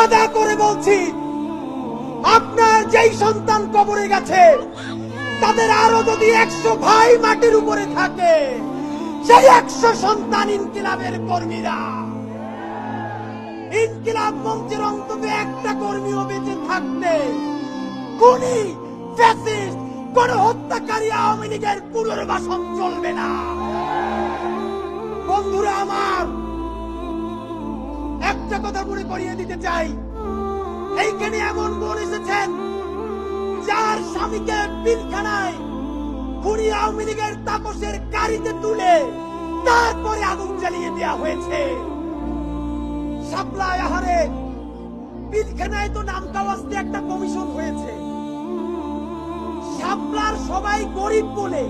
ওয়াদা করে বলছি, আপনার যেই সন্তান কবরে গেছে তাদের আরো যদি 100 ভাই মাটির উপরে থাকে, সেই 100 সন্তান ইনকিলাবের কর্মীরা। ইনকিলাব মঞ্চের অন্তত একটা কর্মীও বেঁচে থাকতে খুনি, ফ্যাসিস্ট, গণহত্যাকারী আওয়ামী লীগের পুনর্বাসন চলবে না। বন্ধুরা আমার, একটা কথা মনে করিয়ে দিতে চাই, এইখানে এমন বোন এসেছেন যার স্বামীকে পিলখানায় খুনি আওয়ামী লীগের তাপসের গাড়িতে তুলে তারপরে আগুন জ্বালিয়ে দেওয়া হয়েছে। শাপলা আহারে পিলখানায় তো নাম কাওয়াজতে একটা কমিশন হয়েছে। শাপলার সবাই গরিব বলে,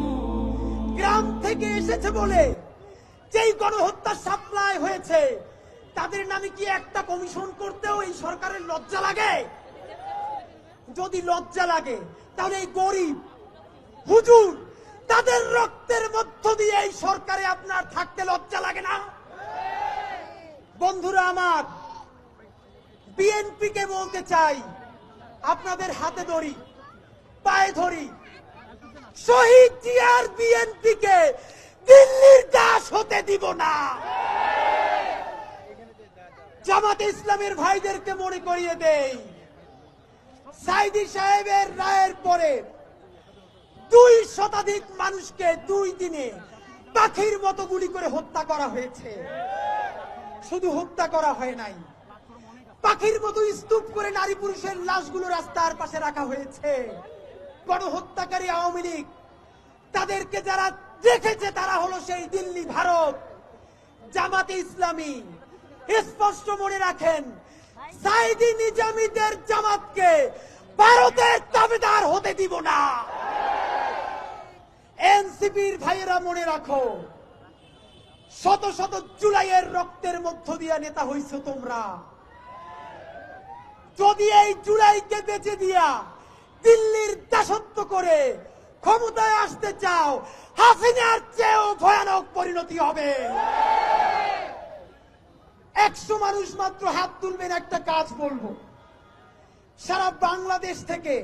গ্রাম থেকে এসেছে বলে যেই গণহত্যা শাপলায় হয়েছে, তাদের নামে কি একটা কমিশন করতেও এই সরকারের লজ্জা লাগে? যদি লজ্জা লাগে তাহলে এই গরিব হুজুর তাদের রক্তের মধ্য দিয়ে এই সরকারে আপনার থাকতে লজ্জা লাগে না? বন্ধুরা আমার, বিএনপিকে বলতে চাই, আপনাদের হাতে ধরি, পায়ে ধরি, শহীদ জিয়ার বিএনপিকে দিল্লির দাস হতে দিব না। জামাতে ইসলামের ভাইদেরকে মনে করিয়ে দেই, সাইদি সাহেবের রায়ের পরে 2 শতাধিক মানুষকে 2 দিনে পাখির মতো গুলি করে হত্যা করা হয়েছে। শুধু হত্যা করা হয় নাই, পাখির মতো স্তূপ করে নারী পুরুষের লাশগুলো রাস্তার পাশে রাখা হয়েছে। গণহত্যাকারী আওয়ামী লীগ তাদেরকে যারা দেখেছে তারা হলো সেই দিল্লি, ভারত। জামাতে ইসলামী স্পষ্ট মনে রাখেন, সাইদি নিজামীদের জামাতকে ভারতের দাবিদার হতে দিব না। এনসিপির ভাইয়েরা মনে রাখো, শত শত জুলাইয়ের রক্তের মধ্য দিয়ে নেতা হইছো তোমরা। যদি এই জুলাইকে বেঁচে দিয়া দিল্লির দাসত্ব করে ক্ষমতায় আসতে চাও, হাসিনার চেয়েও ভয়ানক পরিণতি হবে। 100 মানুষ মাত্র হাত তুলবেন, একটা কাজ বলবো। সারা বাংলাদেশ থেকে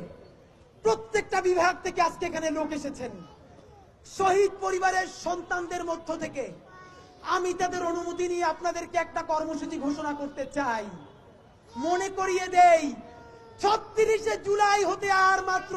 প্রত্যেকটা বিভাগ থেকে আজকে এখানে লোক এসেছেন। শহীদ পরিবারের সন্তানদের মধ্য থেকে আমি তাদের অনুমতি নিয়ে আপনাদেরকে একটা কর্মসূচি ঘোষণা করতে চাই। মনে করিয়ে দেই, 36শে জুলাই হতে আর মাত্র